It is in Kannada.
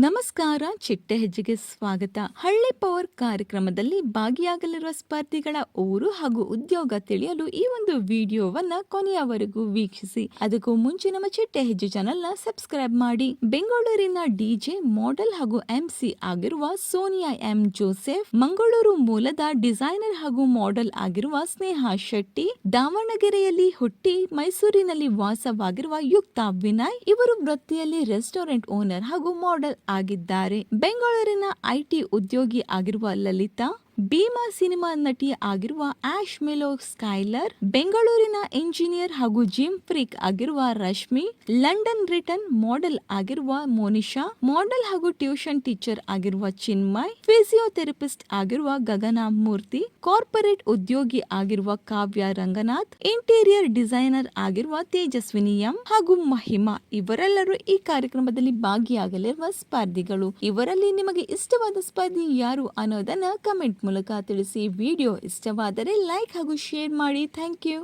ನಮಸ್ಕಾರ, ಚಿಟ್ಟೆ ಹೆಜ್ಜೆಗೆ ಸ್ವಾಗತ. ಹಳ್ಳಿ ಪವರ್ ಕಾರ್ಯಕ್ರಮದಲ್ಲಿ ಭಾಗಿಯಾಗಲಿರುವ ಸ್ಪರ್ಧಿಗಳ ಊರು ಹಾಗೂ ಉದ್ಯೋಗ ತಿಳಿಯಲು ಈ ಒಂದು ವಿಡಿಯೋವನ್ನ ಕೊನೆಯವರೆಗೂ ವೀಕ್ಷಿಸಿ. ಅದಕ್ಕೂ ಮುಂಚೆ ನಮ್ಮ ಚಿಟ್ಟೆ ಹೆಜ್ಜೆ ಚಾನೆಲ್ ನ ಸಬ್ಸ್ಕ್ರೈಬ್ ಮಾಡಿ. ಬೆಂಗಳೂರಿನ ಡಿಜೆ, ಮಾಡೆಲ್ ಹಾಗೂ MC ಆಗಿರುವ ಸೋನಿಯಾ ಎಂ ಜೋಸೆಫ್, ಮಂಗಳೂರು ಮೂಲದ ಡಿಸೈನರ್ ಹಾಗೂ ಮಾಡೆಲ್ ಆಗಿರುವ ಸ್ನೇಹಾ ಶೆಟ್ಟಿ, ದಾವಣಗೆರೆಯಲ್ಲಿ ಹುಟ್ಟಿ ಮೈಸೂರಿನಲ್ಲಿ ವಾಸವಾಗಿರುವ ಯುಕ್ತಾ ವಿನಯ್, ಇವರು ವೃತ್ತಿಯಲ್ಲಿ ರೆಸ್ಟೋರೆಂಟ್ ಓನರ್ ಹಾಗೂ ಮಾಡೆಲ್ ಆಗಿದ್ದಾರೆ. ಬೆಂಗಳೂರಿನ IT ಉದ್ಯೋಗಿ ಆಗಿರುವ ಲಲಿತಾ, ಭೀಮಾ ಸಿನಿಮಾ ನಟಿ ಆಗಿರುವ ಆಶ್ ಮೆಲೋ ಸ್ಕೈಲರ್, ಬೆಂಗಳೂರಿನ ಇಂಜಿನಿಯರ್ ಹಾಗೂ ಜಿಮ್ ಫ್ರೀಕ್ ಆಗಿರುವ ರಶ್ಮಿ, ಲಂಡನ್ ರಿಟರ್ನ್ ಮಾಡೆಲ್ ಆಗಿರುವ ಮೋನಿಶಾ, ಮಾಡೆಲ್ ಹಾಗೂ ಟ್ಯೂಷನ್ ಟೀಚರ್ ಆಗಿರುವ ಚಿನ್ಮಯ್, ಫಿಸಿಯೋಥೆರಪಿಸ್ಟ್ ಆಗಿರುವ ಗಗನ ಮೂರ್ತಿ, ಕಾರ್ಪೊರೇಟ್ ಉದ್ಯೋಗಿ ಆಗಿರುವ ಕಾವ್ಯ ರಂಗನಾಥ್, ಇಂಟೀರಿಯರ್ ಡಿಸೈನರ್ ಆಗಿರುವ ತೇಜಸ್ವಿನಿ ಎಂ ಹಾಗೂ ಮಹಿಮಾ, ಇವರೆಲ್ಲರೂ ಈ ಕಾರ್ಯಕ್ರಮದಲ್ಲಿ ಭಾಗಿಯಾಗಲಿರುವ ಸ್ಪರ್ಧಿಗಳು. ಇವರಲ್ಲಿ ನಿಮಗೆ ಇಷ್ಟವಾದ ಸ್ಪರ್ಧಿ ಯಾರು ಅನ್ನೋದನ್ನ ಕಮೆಂಟ್ ಮೂಲಕ ತಿಳಿಸಿ. ವಿಡಿಯೋ ಇಷ್ಟವಾದರೆ ಲೈಕ್ ಹಾಗೂ ಶೇರ್ ಮಾಡಿ. Thank you.